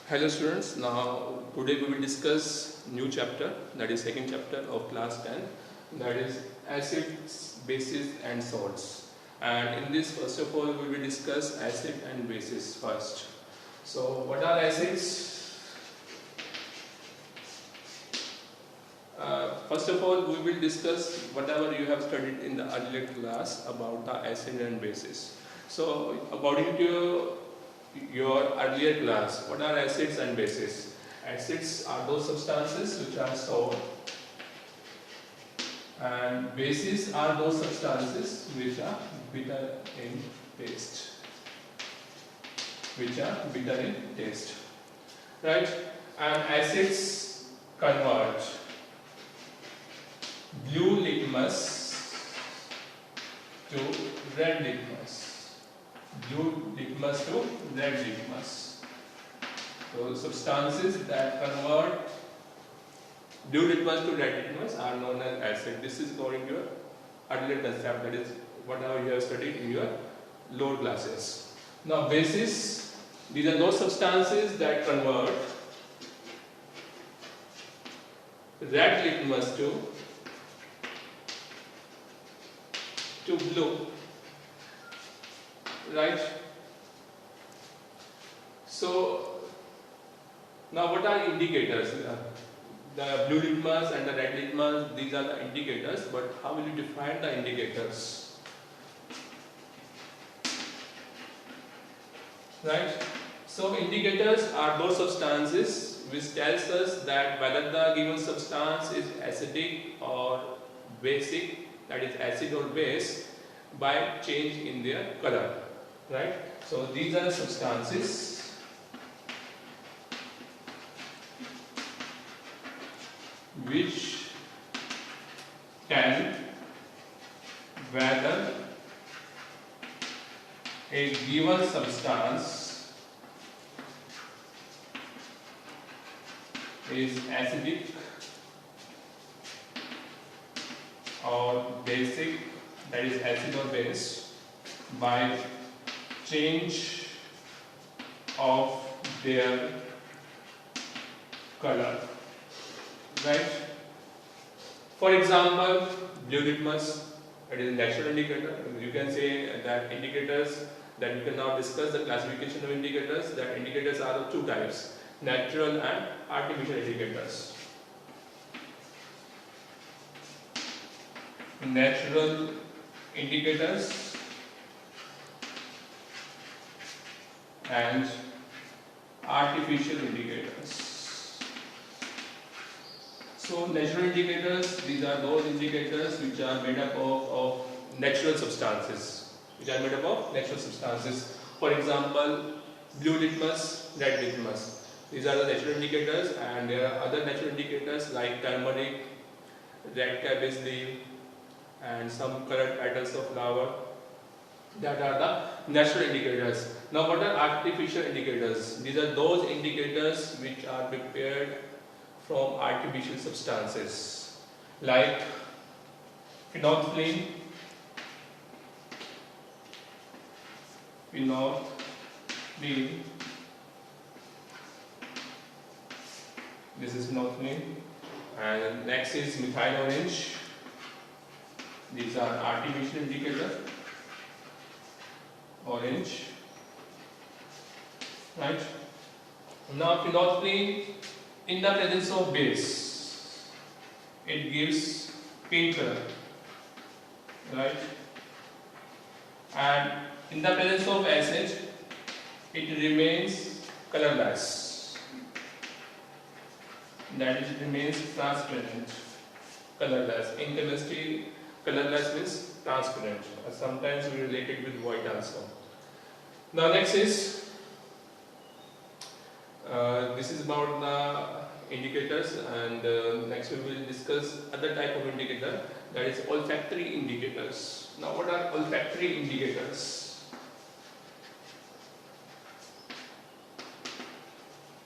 Hello students, now today we will discuss new chapter, that is second chapter of class 10, that is acids, bases and salts. And in this, first of all, we will discuss acid and bases first. So what are acids? First of all, we will discuss whatever you have studied in the earlier class about the acid and bases. So according to your earlier class, what are acids and bases? Acids are those substances which are sour, and bases are those substances which are bitter in taste. Right? And acids convert blue litmus to red litmus. Blue litmus to red litmus. So substances that convert blue litmus to red litmus are known as acid. This is according to your earlier concept, that is whatever you have studied in your lower classes. Now bases, these are those substances that convert red litmus to blue. Right? So now what are indicators? The blue litmus and the red litmus, these are the indicators, but how will you define the indicators? Right? So indicators are those substances which tells us that whether the given substance is acidic or basic, that is acid or base, by change in their color. Right? So these are the substances which tell whether a given substance is acidic or basic, that is acid or base, by change of their color. Right? For example, blue litmus, it is a natural indicator. You can say that indicators, that we can now discuss the classification of indicators, that indicators are of two types, natural and artificial indicators. Natural indicators and artificial indicators. So natural indicators, these are those indicators which are made up of natural substances. For example, blue litmus, red litmus. These are the natural indicators, and there are other natural indicators like turmeric, red cabbage leaf, and some colored petals of flower. That are the natural indicators. Now what are artificial indicators? These are those indicators which are prepared from artificial substances like phenolphthalein, this is phenolphthalein, and next is methyl orange. These are artificial indicators. Orange. Right? Now phenolphthalein, in the presence of base, it gives pink color. Right? And in the presence of acid, it remains colorless. That is, it remains transparent, colorless. In chemistry, colorless means transparent. Sometimes we relate it with white also. Now next is this is about the indicators, and next we will discuss other type of indicator, that is olfactory indicators. Now what are olfactory indicators?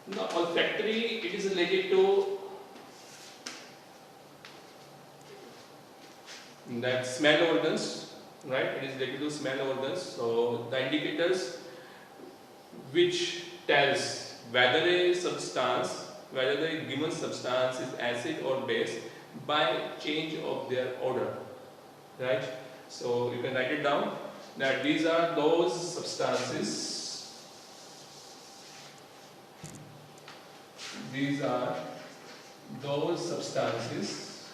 Now olfactory, it is related to that smell organs, right? It is related to smell organs. So the indicators which tells whether a substance, whether the given substance is acid or base by change of their order, right? So you can write it down that these are those substances, these are those substances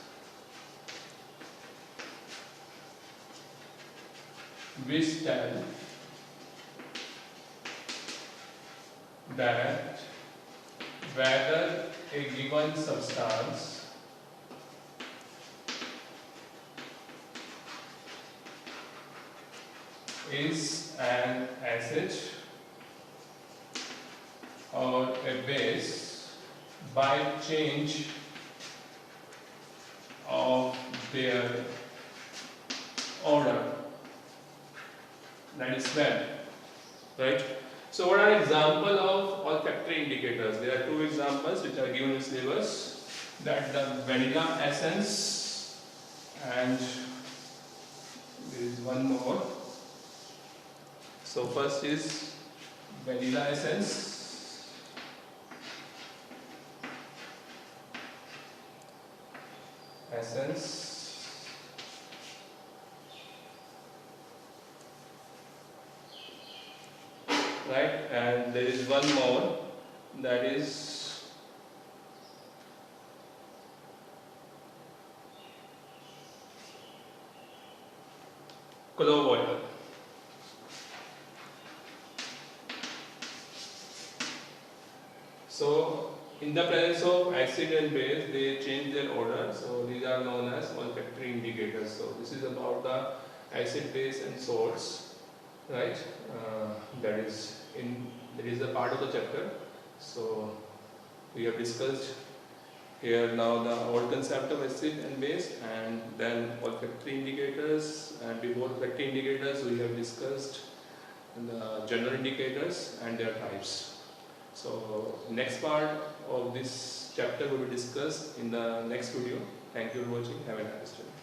which tell that whether a given substance is an acid or a base by change of their order, that is smell, right? So what are example of olfactory indicators? There are two examples which are given in the syllabus, that the vanilla essence, and there is one more. So first is vanilla essence, right, and there is one more, that is clove oil. So in the presence of acid and base, they change their order, so these are known as olfactory indicators. So this is about the acid, base and salts, right? That is a part of the chapter. So we have discussed here now the whole concept of acid and base, and then olfactory indicators, and before olfactory indicators we have discussed the general indicators and their types. So next part of this chapter will be discussed in the next video. Thank you for watching. Have a nice day.